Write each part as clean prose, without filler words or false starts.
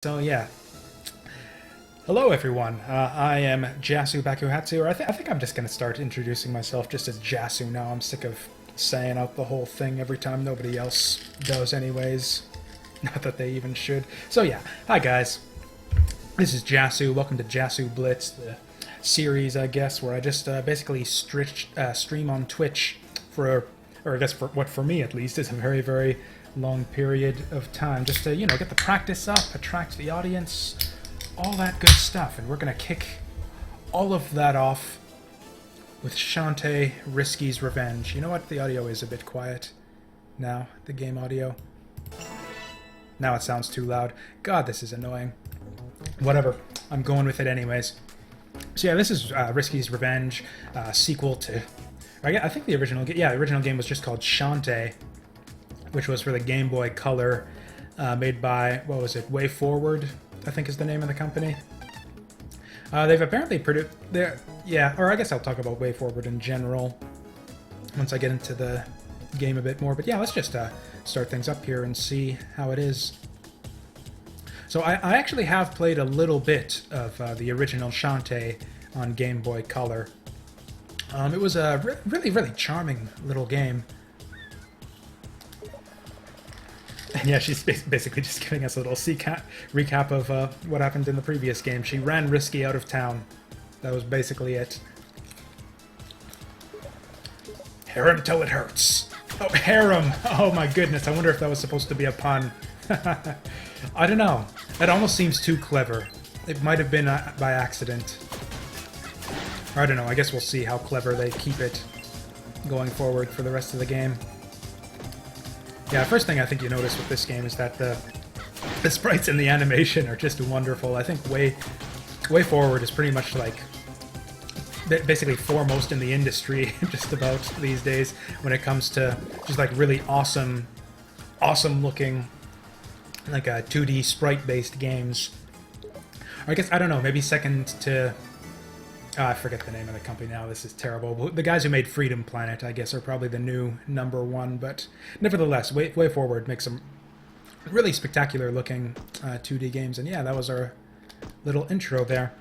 So yeah, hello everyone. I am Jasu Bakuhatsu, or I think I'm just gonna start introducing myself just as Jasu now. I'm sick of saying out the whole thing every time. Nobody else does, anyways. Not that they even should. So yeah, hi guys. This is Jasu. Welcome to JASUBLITZ, the series, I guess, where I just basically stream on Twitch for, or I guess for what for me at least is a very, very long period of time, just to, get the practice up, attract the audience, all that good stuff. And we're gonna kick all of that off with Shantae Risky's Revenge. You know what? The audio is a bit quiet now, the game audio. Now it sounds too loud. God, this is annoying. Whatever, I'm going with it anyways. So yeah, this is Risky's Revenge, sequel to, I think the original game was just called Shantae, which was for the Game Boy Color, made by, what was it, Way Forward, I think is the name of the company. They've apparently produced, or I guess I'll talk about Way Forward in general once I get into the game a bit more. But yeah, let's just start things up here and see how it is. So I actually have played a little bit of the original Shantae on Game Boy Color. It was a really, really charming little game. And yeah, she's basically just giving us a little recap of what happened in the previous game. She ran Risky out of town. That was basically it. Harem till it hurts. Oh, harem! Oh my goodness, I wonder if that was supposed to be a pun. I don't know. That almost seems too clever. It might have been by accident. Or I don't know, I guess we'll see how clever they keep it going forward for the rest of the game. Yeah, first thing I think you notice with this game is that the sprites and the animation are just wonderful. I think Way Forward is pretty much like basically foremost in the industry just about these days when it comes to just like really awesome looking like 2D sprite-based games. Or I guess, I don't know, maybe second to... I forget the name of the company now, this is terrible. The guys who made Freedom Planet, I guess, are probably the new #1, but nevertheless, Way Forward makes some really spectacular looking 2D games, and yeah, that was our little intro there.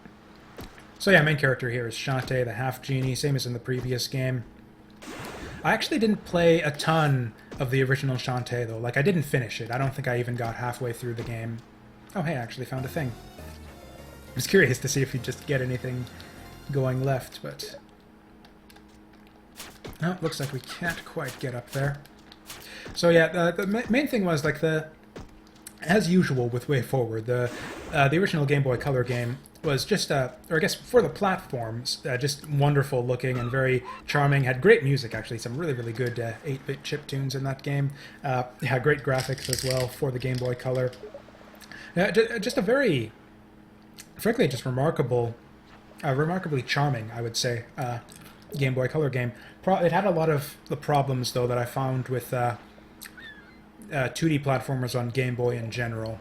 So yeah, main character here is Shantae, the half-genie, same as in the previous game. I actually didn't play a ton of the original Shantae, though. Like, I didn't finish it. I don't think I even got halfway through the game. Oh, hey, I actually found a thing. I was curious to see if you'd just get anything going left, but... Oh, looks like we can't quite get up there. So yeah, the main thing was, like, as usual with Way Forward, the original Game Boy Color game was just, or I guess for the platforms, just wonderful looking and very charming. Had great music, actually, some really, really good 8-bit chiptunes in that game. Yeah, great graphics as well for the Game Boy Color. Just a very, frankly, just remarkably charming, I would say, Game Boy Color game. It had a lot of the problems, though, that I found with 2D platformers on Game Boy in general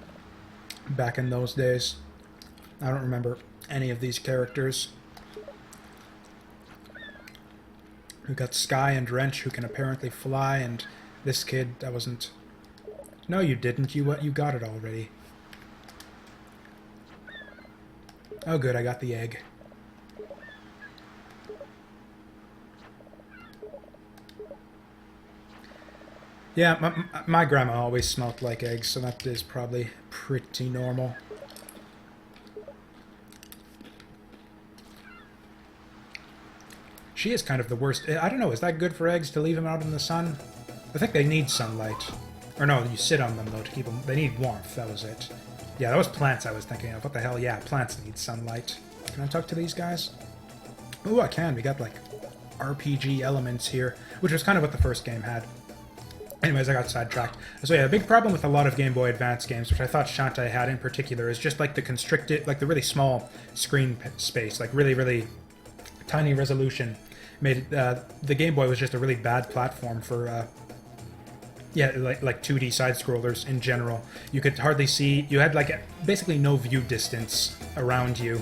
back in those days. I don't remember any of these characters. We got Sky and Wrench, who can apparently fly, and this kid, that wasn't... No, you didn't. You got it already. Oh, good, I got the egg. Yeah, my grandma always smelled like eggs, so that is probably pretty normal. She is kind of the worst. I don't know, is that good for eggs to leave them out in the sun? I think they need sunlight. Or no, you sit on them, though, to keep them... They need warmth, that was it. Yeah, that was plants I was thinking of. What the hell? Yeah, plants need sunlight. Can I talk to these guys? Ooh, I can. We got, like, RPG elements here, which was kind of what the first game had. Anyways, I got sidetracked. So yeah, the big problem with a lot of Game Boy Advance games, which I thought Shantae had in particular, is just, like, the constricted... Like, the really small screen space. Like, really, really tiny resolution. Made the Game Boy was just a really bad platform for yeah, like 2D side scrollers in general. You could hardly see. You had like basically no view distance around you.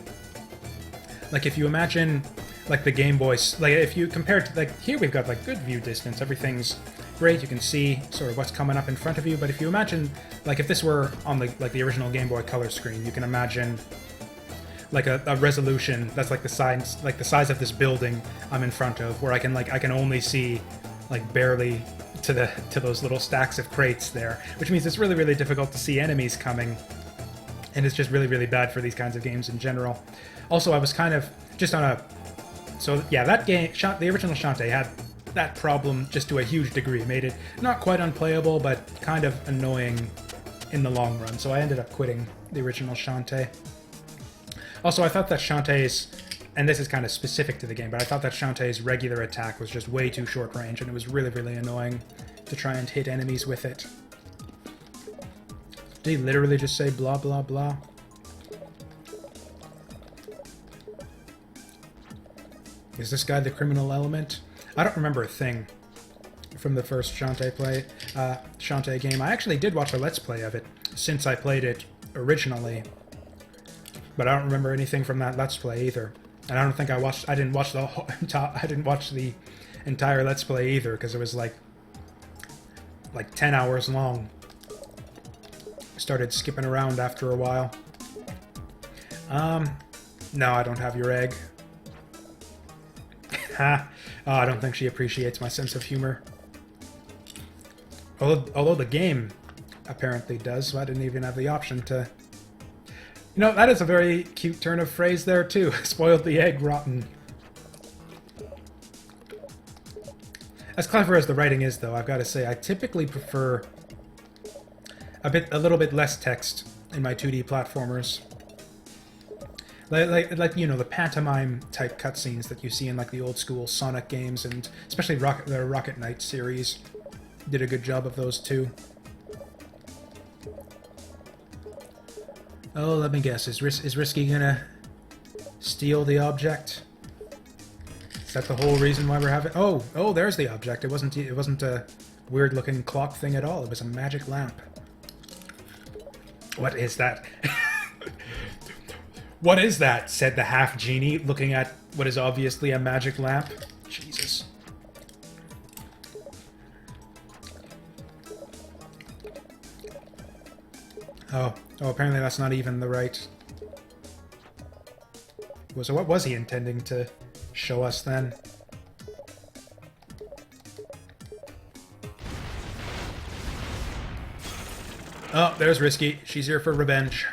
Like if you imagine like the Game Boy, like if you compare to like here we've got like good view distance. Everything's great, you can see sort of what's coming up in front of you, but if you imagine, like if this were on the original Game Boy Color screen, you can imagine like a resolution that's like the size of this building I'm in front of, where I can only see like barely to those little stacks of crates there, which means it's really, really difficult to see enemies coming, and it's just really, really bad for these kinds of games in general. Also, I was kind of just on a... So yeah, that game, the original Shantae, had that problem just to a huge degree. It made it not quite unplayable, but kind of annoying in the long run, so I ended up quitting the original Shantae. Also, I thought that Shantae's, and this is kind of specific to the game, but I thought that Shantae's regular attack was just way too short range, and it was really, really annoying to try and hit enemies with it. Did he literally just say blah, blah, blah? Is this guy the criminal element? I don't remember a thing from the first Shantae game. I actually did watch a Let's Play of it since I played it originally, but I don't remember anything from that Let's Play either. And I didn't watch the entire Let's Play either, because it was like 10 hours long. I started skipping around after a while. No, I don't have your egg. Ha! Oh, I don't think she appreciates my sense of humor. Although the game apparently does, so I didn't even have the option to... You know, that is a very cute turn of phrase there, too. Spoiled the egg rotten. As clever as the writing is, though, I've got to say, I typically prefer a little bit less text in my 2D platformers. Like you know, the pantomime-type cutscenes that you see in, like, the old-school Sonic games, and especially the Rocket Knight series did a good job of those, too. Oh, let me guess. Is Risky gonna steal the object? Is that the whole reason why we're having... Oh, there's the object. It wasn't a weird-looking clock thing at all. It was a magic lamp. What is that? What is that? Said the half-genie, looking at what is obviously a magic lamp. Jesus. Oh, apparently that's not even the right... So what was he intending to show us then? Oh, there's Risky. She's here for revenge.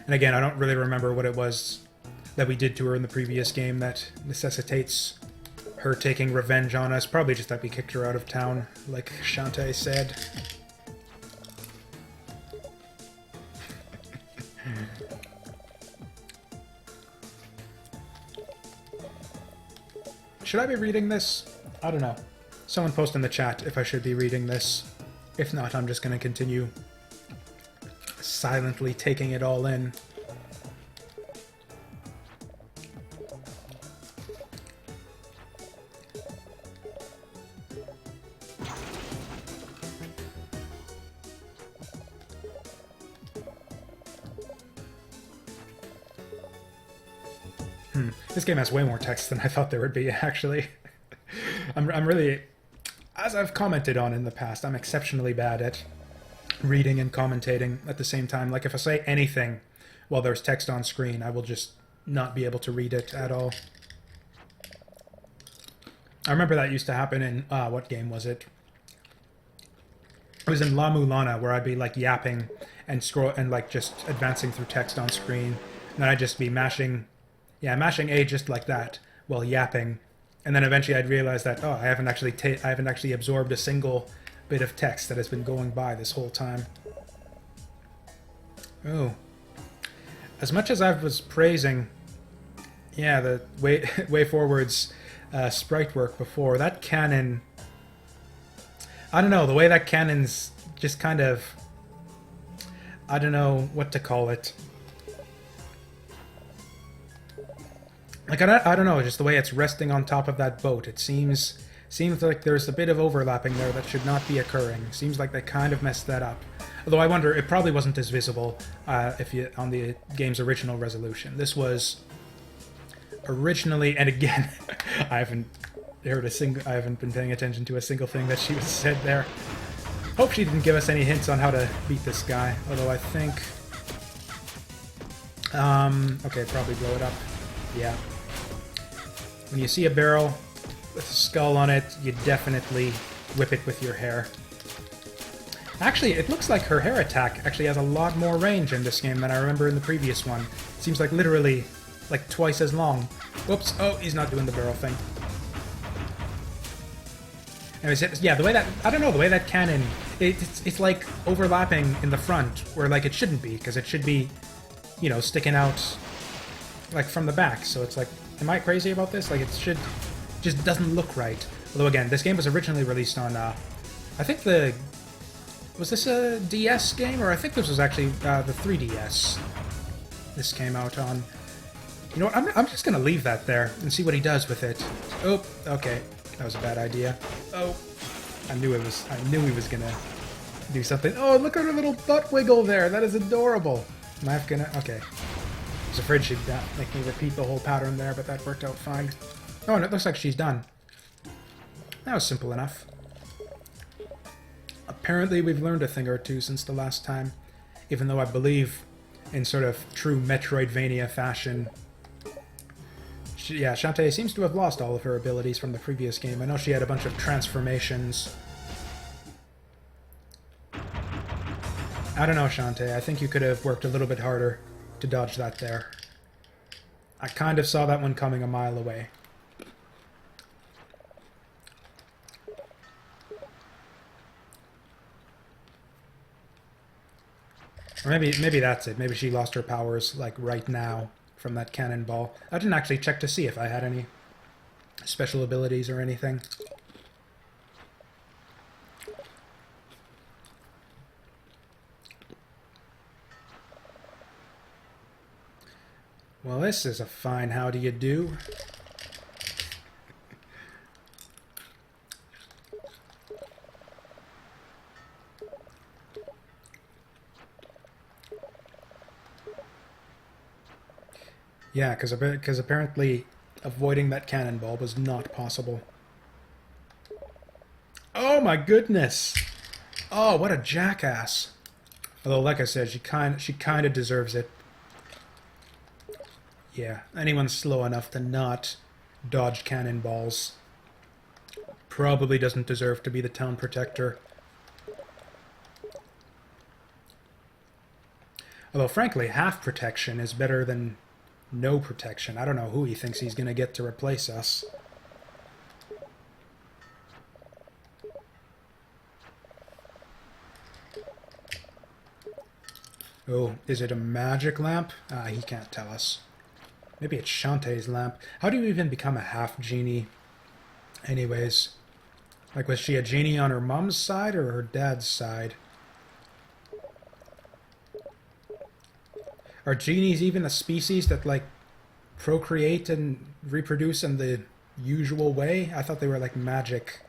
And again, I don't really remember what it was that we did to her in the previous game that necessitates her taking revenge on us. Probably just that we kicked her out of town, like Shantae said. Should I be reading this? I don't know. Someone post in the chat if I should be reading this. If not, I'm just going to continue silently taking it all in. This game has way more text than I thought there would be, actually. I'm really... As I've commented on in the past, I'm exceptionally bad at reading and commentating at the same time. Like, if I say anything while there's text on screen, I will just not be able to read it at all. I remember that used to happen in... what game was it? It was in La Mulana, where I'd be, like, yapping and like, just advancing through text on screen. And then I'd just be mashing A just like that while yapping. And then eventually I'd realize that, I haven't actually absorbed a single bit of text that has been going by this whole time. Oh. As much as I was praising, the Way Forward's sprite work before, that cannon... I don't know, the way that cannon's just kind of... I don't know what to call it. Like, I don't know, just the way it's resting on top of that boat. It seems like there's a bit of overlapping there that should not be occurring. Seems like they kind of messed that up. Although I wonder, it probably wasn't as visible on the game's original resolution. This was originally, and again, I haven't heard a single. I haven't been paying attention to a single thing that she was said there. Hope she didn't give us any hints on how to beat this guy. Although I think. Okay, probably blow it up. Yeah. When you see a barrel with a skull on it, you definitely whip it with your hair. Actually, it looks like her hair attack actually has a lot more range in this game than I remember in the previous one. It seems like literally like twice as long. Whoops! Oh, he's not doing the barrel thing. Anyways, yeah, the way that I don't know the way that cannon, it's like overlapping in the front where like it shouldn't be, because it should be, you know, sticking out like from the back. So it's like, am I crazy about this? Like it should just doesn't look right. Although again, this game was originally released on I think was this a DS game, or I think this was actually the 3DS. This came out on. You know what? I'm just gonna leave that there and see what he does with it. Oh, okay, that was a bad idea. Oh, I knew he was gonna do something. Oh, look at her little butt wiggle there. That is adorable. Am I gonna? Okay. I was afraid she'd make me repeat the whole pattern there, but that worked out fine. Oh, and it looks like she's done. That was simple enough. Apparently we've learned a thing or two since the last time, even though I believe in sort of true Metroidvania fashion. Yeah, Shantae seems to have lost all of her abilities from the previous game. I know she had a bunch of transformations. I don't know, Shantae. I think you could have worked a little bit harder to dodge that there. I kind of saw that one coming a mile away. Or maybe that's it. Maybe she lost her powers, like, right now from that cannonball. I didn't actually check to see if I had any special abilities or anything. Well, this is a fine how do you do. Yeah, because apparently avoiding that cannonball was not possible. Oh my goodness! Oh, what a jackass! Although, like I said, she kind of deserves it. Yeah, anyone slow enough to not dodge cannonballs probably doesn't deserve to be the town protector. Although, frankly, half protection is better than no protection. I don't know who he thinks he's going to get to replace us. Oh, is it a magic lamp? He can't tell us. Maybe it's Shantae's lamp. How do you even become a half genie? Anyways, like, was she a genie on her mom's side or her dad's side? Are genies even a species that, like, procreate and reproduce in the usual way? I thought they were, like, magic.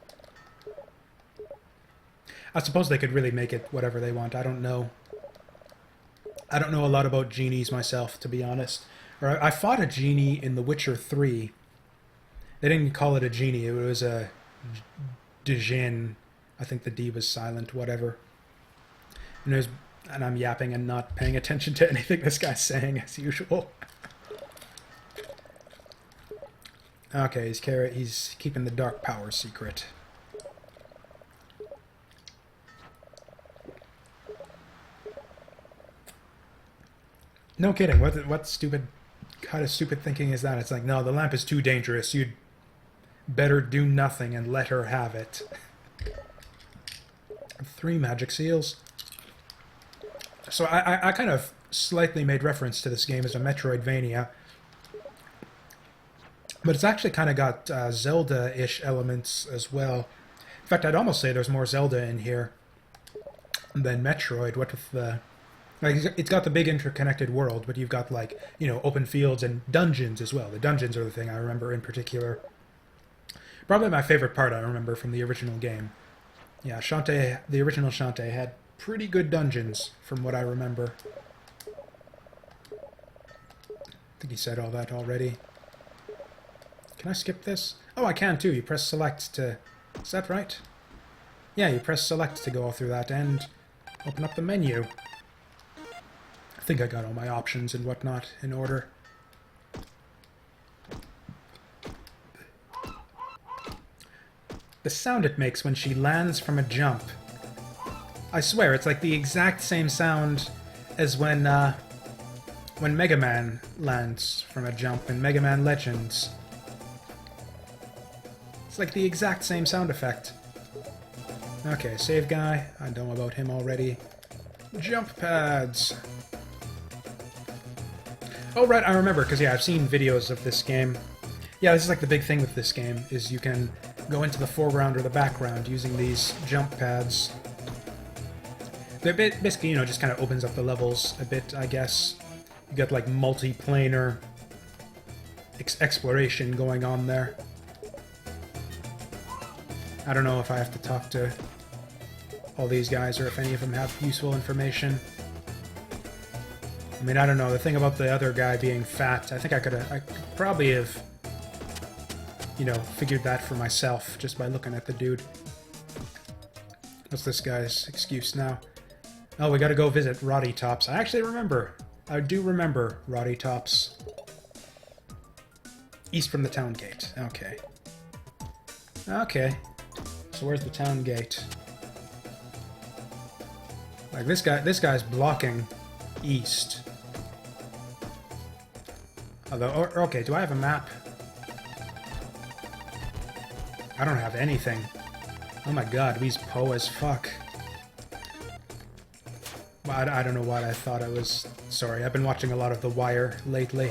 I suppose they could really make it whatever they want. I don't know. I don't know a lot about genies myself, to be honest. Or I fought a genie in The Witcher 3. They didn't call it a genie. It was a djinn. I think the D was silent, whatever. And I'm yapping and not paying attention to anything this guy's saying, as usual. Okay, he's keeping the dark power secret. No kidding. What stupid kind of stupid thinking is that? It's like, no, the lamp is too dangerous. You'd better do nothing and let her have it. 3 magic seals. So I kind of slightly made reference to this game as a Metroidvania. But it's actually kind of got Zelda-ish elements as well. In fact, I'd almost say there's more Zelda in here than Metroid. What with the... Like, it's got the big interconnected world, but you've got, like, you know, open fields and dungeons as well. The dungeons are the thing I remember in particular. Probably my favorite part I remember from the original game. Yeah, Shantae, the original Shantae had pretty good dungeons from what I remember. I think he said all that already. Can I skip this? Oh, I can too. You press select to... Is that right? Yeah, you press select to go all through that and open up the menu. I think I got all my options and whatnot in order. The sound it makes when she lands from a jump. I swear, it's like the exact same sound as when Mega Man lands from a jump in Mega Man Legends. It's like the exact same sound effect. Okay, save guy. I know about him already. Jump pads. Oh, right, I remember, because, yeah, I've seen videos of this game. Yeah, this is like the big thing with this game, is you can go into the foreground or the background using these jump pads. They're basically, you know, just kind of opens up the levels a bit, I guess. You got, like, multi-planar exploration going on there. I don't know if I have to talk to all these guys or if any of them have useful information. I mean, I don't know. The thing about the other guy being fat, I think I could probably have, you know, figured that for myself just by looking at the dude. What's this guy's excuse now? Oh, we gotta go visit Roddy Tops. I actually remember. I do remember Roddy Tops. East from the town gate. Okay. Okay. So where's the town gate? Like this guy's blocking east. Although, okay, do I have a map? I don't have anything. Oh my god, we's po as fuck. I don't know what I thought I was... Sorry, I've been watching a lot of The Wire lately.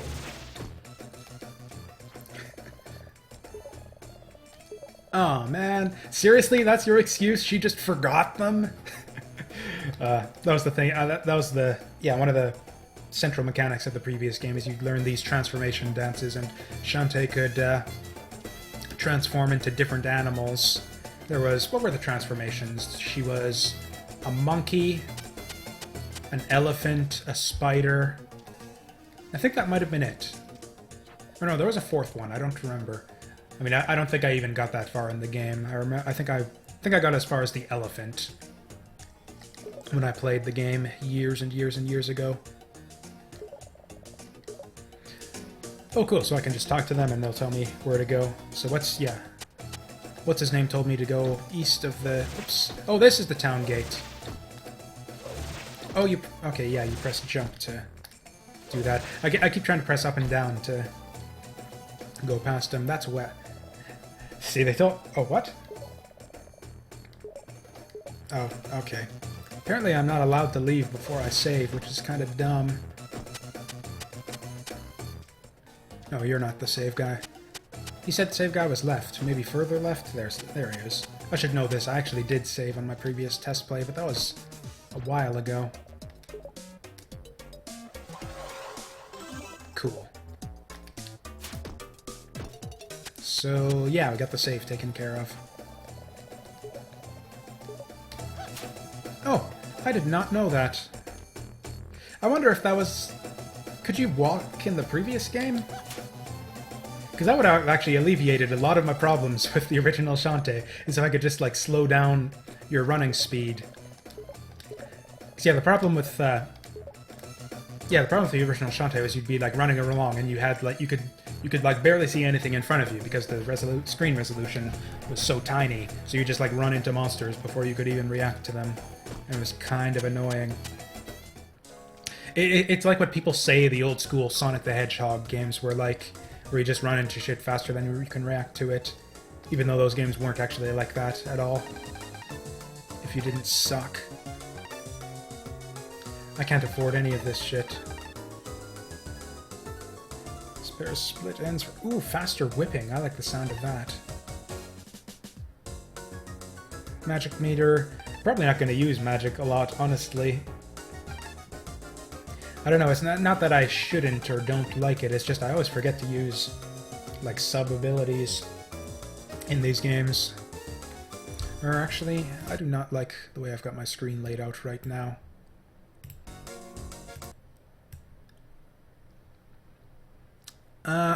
Oh man, seriously, that's your excuse? She just forgot them? That was the thing, that was the... Yeah, one of the central mechanics of the previous game is you learn these transformation dances, and Shantae could transform into different animals. There was... What were the transformations? She was a monkey, an elephant, a spider. I think that might have been it. Or no, there was a fourth one. I don't remember. I mean, I don't think I even got that far in the game. I think I got as far as the elephant when I played the game years and years and years ago. Oh, cool. So I can just talk to them and they'll tell me where to go. So what's his name told me to go east of the... Oops. Oh, this is the town gate. Oh, okay, yeah, you press jump to do that. I keep trying to press up and down to go past them. That's wet. See, they thought... Oh, what? Oh, okay. Apparently I'm not allowed to leave before I save, which is kind of dumb. No, you're not the save guy. He said the save guy was left. Maybe further left? There he is. I should know this. I actually did save on my previous test play, but that was a while ago. Cool. So, yeah, we got the save taken care of. Oh, I did not know that. I wonder if that was... Could you walk in the previous game? Because that would have actually alleviated a lot of my problems with the original Shantae, is if I could just, like, slow down your running speed. Because, yeah, the problem with the original Shantae was you'd be, like, running along and you had, like, you could like, barely see anything in front of you because the screen resolution was so tiny, so you just, like, run into monsters before you could even react to them. And it was kind of annoying. It's like what people say the old school Sonic the Hedgehog games were like, where you just run into shit faster than you can react to it, even though those games weren't actually like that at all. If you didn't suck. I can't afford any of this shit. Spare split ends. Ooh, faster whipping. I like the sound of that. Magic meter. Probably not going to use magic a lot, honestly. I don't know, it's not that I shouldn't or don't like it, it's just I always forget to use, like, sub-abilities in these games. Or actually, I do not like the way I've got my screen laid out right now.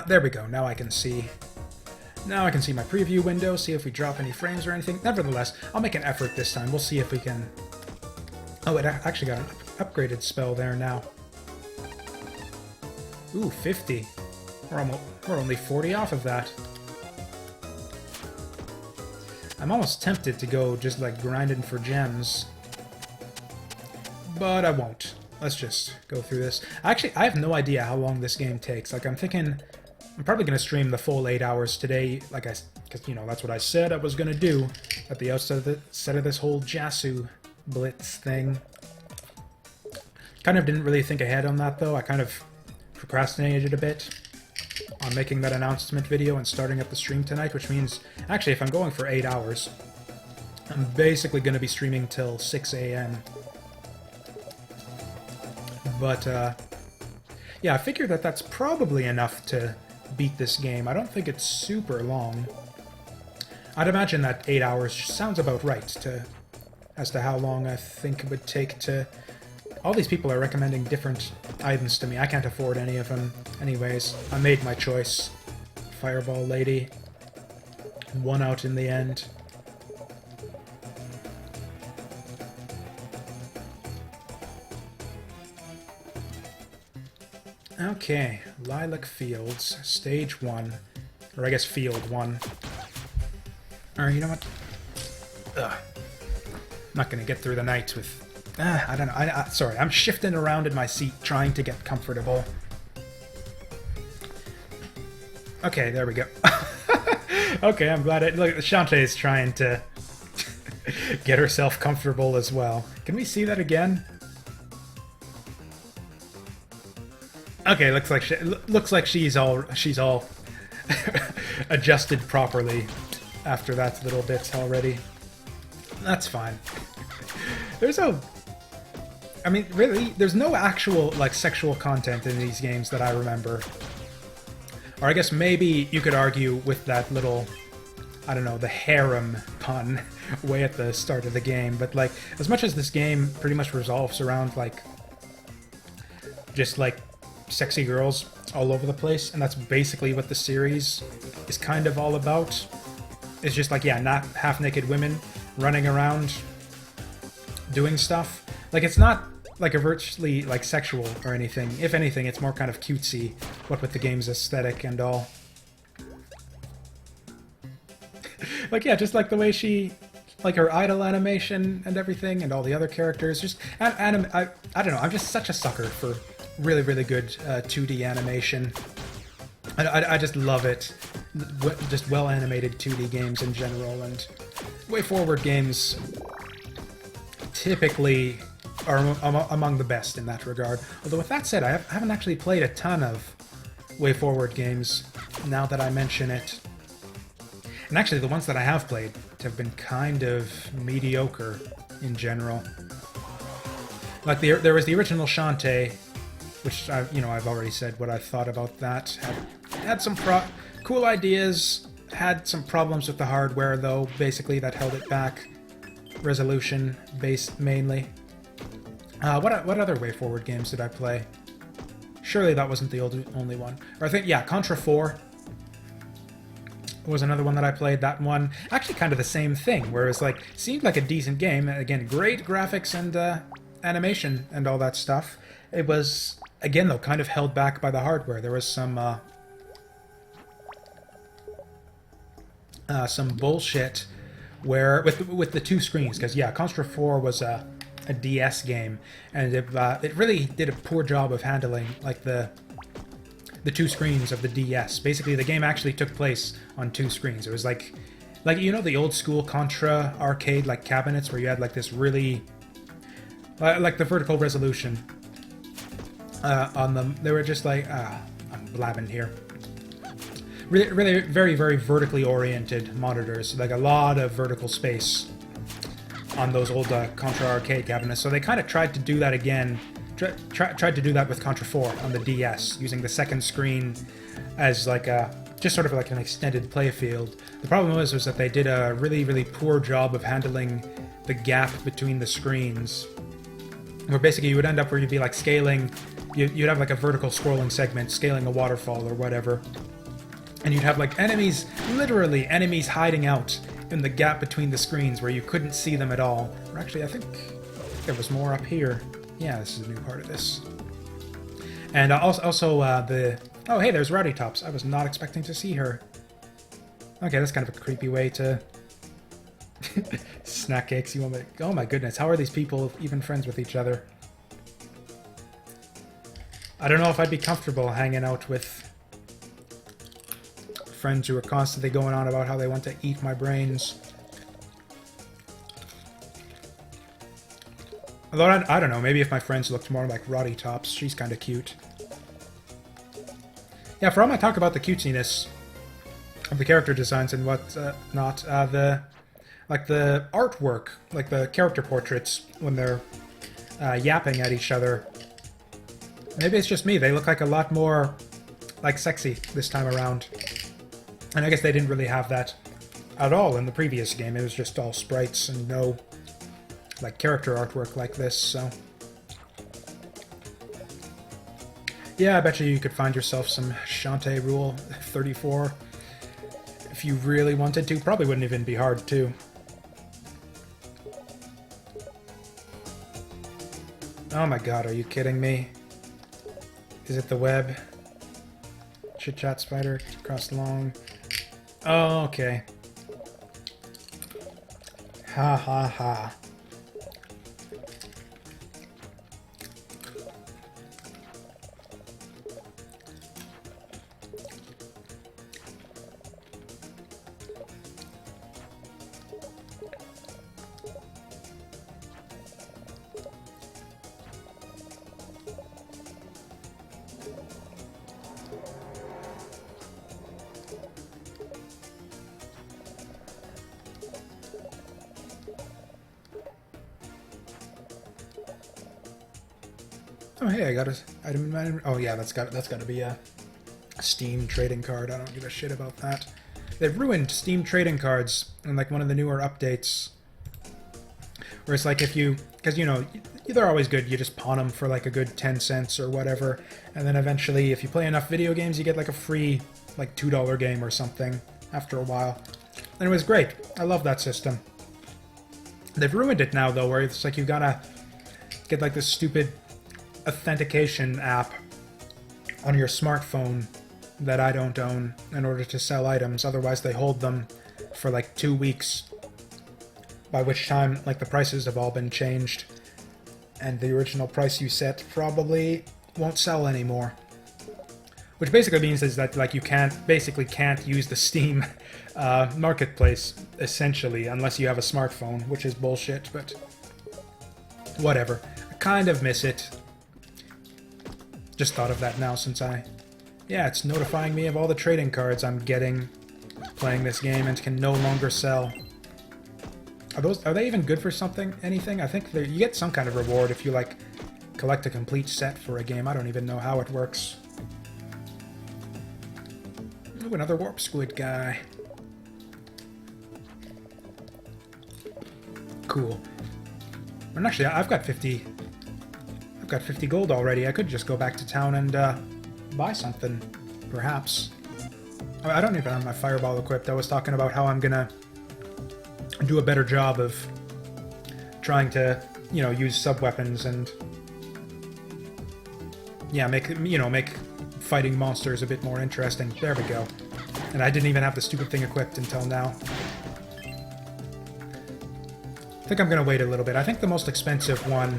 There we go, now I can see. Now I can see my preview window, see if we drop any frames or anything. Nevertheless, I'll make an effort this time. We'll see if we can... Oh, it actually got an upgraded spell there now. Ooh, 50. We're only 40 off of that. I'm almost tempted to go just like grinding for gems. But I won't. Let's just go through this. Actually, I have no idea how long this game takes. Like, I'm thinking I'm probably going to stream the full 8 hours today, because, you know, that's what I said I was going to do at the outset of this whole JASUBLITZ thing. Kind of didn't really think ahead on that, though. I kind of procrastinated a bit on making that announcement video and starting up the stream tonight, which means, actually, if I'm going for 8 hours, I'm basically going to be streaming till 6 a.m. But, yeah, I figure that that's probably enough to beat this game. I don't think it's super long. I'd imagine that 8 hours sounds about right as to how long I think it would take to... All these people are recommending different items to me. I can't afford any of them. Anyways, I made my choice. Fireball Lady. Won out in the end. Okay, Lilac Fields, Stage 1. Or I guess Field 1. Or you know what? Ugh. I'm not gonna get through the night with... I don't know. Sorry, I'm shifting around in my seat trying to get comfortable. Okay, there we go. Okay, I'm glad it... Look, Shantae is trying to get herself comfortable as well. Can we see that again? Okay, looks like she's all adjusted properly after that little bit already. That's fine. I mean, really, there's no actual, like, sexual content in these games that I remember. Or I guess maybe you could argue with that little, I don't know, the harem pun way at the start of the game. But, like, as much as this game pretty much revolves around, like, just, like, sexy girls all over the place, and that's basically what the series is kind of all about. It's just, like, yeah, not half-naked women running around doing stuff. Like, it's not like overtly like sexual or anything. If anything, it's more kind of cutesy, what with the game's aesthetic and all. Like, yeah, just like the way she, like her idol animation and everything, and all the other characters. Just I don't know. I'm just such a sucker for really, really good 2D animation. I just love it. Just well animated 2D games in general, and WayForward games typically are among the best in that regard. Although with that said, I haven't actually played a ton of WayForward games, now that I mention it. And actually, the ones that I have played have been kind of mediocre in general. Like, there was the original Shantae, which, I've already said what I thought about that. Had some cool ideas, had some problems with the hardware, though, basically, that held it back. Resolution-based, mainly. What other WayForward games did I play? Surely that wasn't the only one. Or I think, yeah, Contra 4 was another one that I played. That one, actually kind of the same thing, where it was like, seemed like a decent game. Again, great graphics and animation and all that stuff. It was, again, though, kind of held back by the hardware. There was some bullshit where with the two screens, because yeah, Contra 4 was a DS game, and it really did a poor job of handling like the two screens of the DS. Basically, the game actually took place on two screens. It was like you know the old school Contra arcade like cabinets where you had like this really like the vertical resolution on them. They were just like I'm blabbing here. Really, very, very vertically oriented monitors, like a lot of vertical space on those old Contra arcade cabinets. So they kind of tried to do that again. Tried to do that with Contra 4 on the DS, using the second screen as like just sort of like an extended playfield. The problem was that they did a really, really poor job of handling the gap between the screens, where basically you would end up where you'd be like scaling. You'd have like a vertical scrolling segment scaling a waterfall or whatever. And you'd have like enemies, literally enemies hiding out in the gap between the screens where you couldn't see them at all. Or actually, I think there was more up here. Yeah, this is a new part of this. And also the... Oh, hey, there's Rowdy Tops. I was not expecting to see her. Okay, that's kind of a creepy way to... Snack cakes, you want me to... Oh my goodness, how are these people even friends with each other? I don't know if I'd be comfortable hanging out with friends who are constantly going on about how they want to eat my brains. Although, I don't know, maybe if my friends looked more like Rowdy Tops, she's kind of cute. Yeah, for all my talk about the cutesiness of the character designs and what not, the artwork, like the character portraits when they're yapping at each other. Maybe it's just me, they look like a lot more like sexy this time around. And I guess they didn't really have that at all in the previous game. It was just all sprites and no like character artwork like this, so... Yeah, I bet you could find yourself some Shantae Rule 34 if you really wanted to. Probably wouldn't even be hard, too. Oh my god, are you kidding me? Is it the web? Chit-chat spider, cross long. Oh, okay. Ha ha ha. Oh hey, I got a item in my... Oh yeah, that's got to be a Steam trading card. I don't give a shit about that. They've ruined Steam trading cards in like one of the newer updates. Where it's like if you... Because, you know, they're always good. You just pawn them for like a good 10 cents or whatever. And then eventually, if you play enough video games, you get like a free like $2 game or something after a while. And it was great. I love that system. They've ruined it now, though, where it's like you gotta get like this stupid authentication app on your smartphone that I don't own in order to sell items. Otherwise, they hold them for like 2 weeks, by which time like the prices have all been changed and the original price you set probably won't sell anymore. Which basically means is that like you can't use the Steam marketplace essentially unless you have a smartphone, which is bullshit, but whatever. I kind of miss it. Just thought of that now since yeah, it's notifying me of all the trading cards I'm getting playing this game and can no longer sell. Are they even good for anything? I think you get some kind of reward if you like collect a complete set for a game. I don't even know how it works. Ooh, another warp squid guy. Cool. And actually, I've got 50 gold already. I could just go back to town and buy something, perhaps. I don't even have my fireball equipped. I was talking about how I'm gonna do a better job of trying to, you know, use sub-weapons and yeah, make fighting monsters a bit more interesting. There we go. And I didn't even have the stupid thing equipped until now. I think I'm gonna wait a little bit. I think the most expensive one...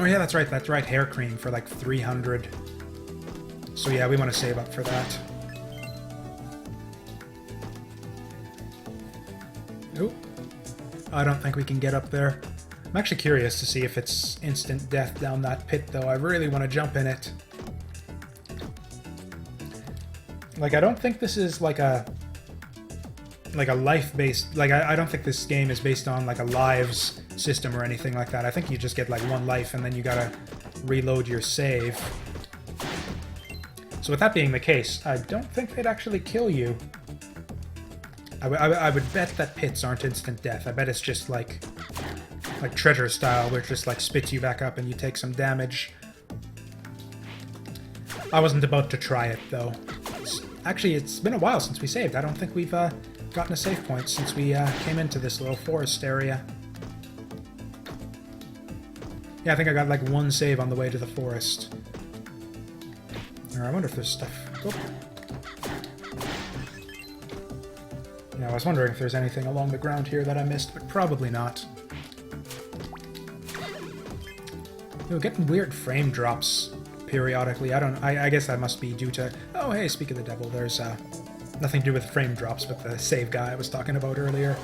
Oh yeah, that's right, hair cream for like 300. So yeah, we want to save up for that. Oop. I don't think we can get up there. I'm actually curious to see if it's instant death down that pit, though. I really want to jump in it. Like, I don't think this is like a life-based... Like, I don't think this game is based on like a lives system or anything like that. I think you just get like one life and then you gotta reload your save. So with that being the case, I don't think they'd actually kill you. I would bet that pits aren't instant death. I bet it's just like treasure style, where it just like spits you back up and you take some damage. I wasn't about to try it though. It's Actually, it's been a while since we saved. I don't think we've gotten a save point since we came into this little forest area. Yeah, I think I got like one save on the way to the forest. Or I wonder if there's stuff... Oh. Yeah, I was wondering if there's anything along the ground here that I missed, but probably not. Ooh, getting weird frame drops periodically. I guess that must be due to... Oh, hey, speak of the devil, there's nothing to do with frame drops, but the save guy I was talking about earlier.